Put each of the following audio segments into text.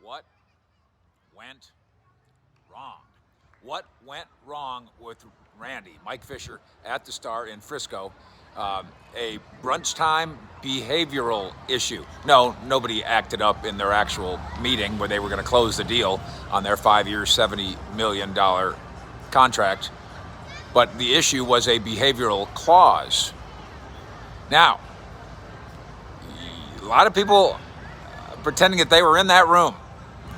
What went wrong? What went wrong with Randy, Mike Fisher, at the Star in Frisco? A brunch time behavioral issue. No, nobody acted up in their actual meeting where they were going to close the deal on their 5-year, $70 million contract. But the issue was a behavioral clause. Now, a lot of people pretending that they were in that room,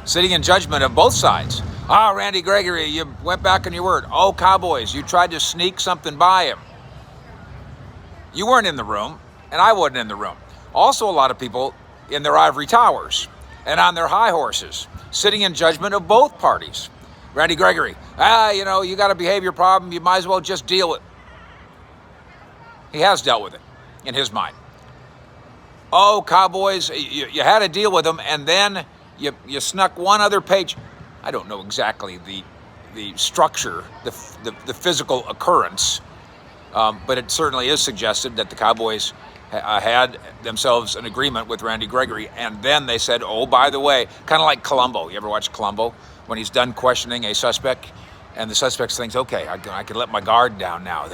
sitting in judgment of both sides. Ah, Randy Gregory, you went back on your word. Oh, Cowboys, you tried to sneak something by him. You weren't in the room, and I wasn't in the room. Also, a lot of people in their ivory towers and on their high horses, sitting in judgment of both parties. Randy Gregory, you got a behavior problem. You might as well just deal with it. He has dealt with it in his mind. Oh, Cowboys, you had to deal with them, and then you snuck one other page. I don't know exactly the structure, the physical occurrence, but it certainly is suggested that the Cowboys had themselves an agreement with Randy Gregory, and then they said, oh, by the way, kind of like Columbo. You ever watch Columbo? When he's done questioning a suspect, and the suspect thinks, okay, I can let my guard down now.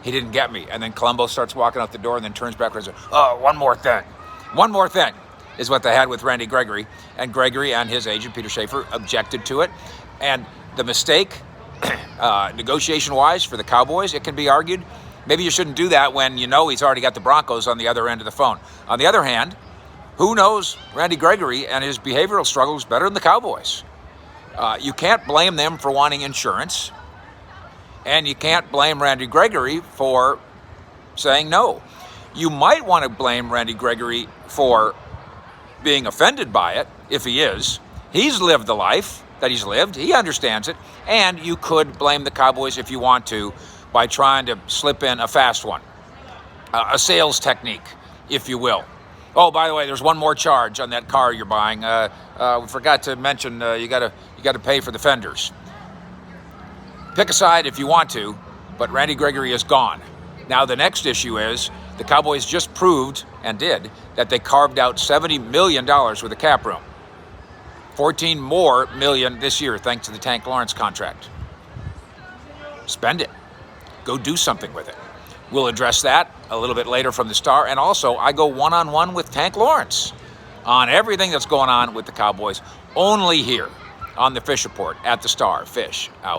He didn't get me. And then Columbo starts walking out the door and then turns back and says, oh, one more thing. One more thing is what they had with Randy Gregory. And Gregory and his agent, Peter Schaefer, objected to it. And the mistake, negotiation-wise, for the Cowboys, it can be argued, maybe you shouldn't do that when you know he's already got the Broncos on the other end of the phone. On the other hand, who knows Randy Gregory and his behavioral struggles better than the Cowboys? You can't blame them for wanting insurance, and you can't blame Randy Gregory for saying no. You might want to blame Randy Gregory for being offended by it, if he is. He's lived the life that he's lived. He understands it. And you could blame the Cowboys if you want to by trying to slip in a fast one, a sales technique, if you will. Oh, by the way, there's one more charge on that car you're buying. We forgot to mention you got to pay for the fenders. Pick a side if you want to, but Randy Gregory is gone. Now the next issue is the Cowboys just proved, and did, that they carved out $70 million with a cap room. 14 more million this year thanks to the Tank Lawrence contract. Spend it. Go do something with it. We'll address that a little bit later from the Star. And also, I go one-on-one with Tank Lawrence on everything that's going on with the Cowboys, only here on the Fish Report at the Star. Fish out.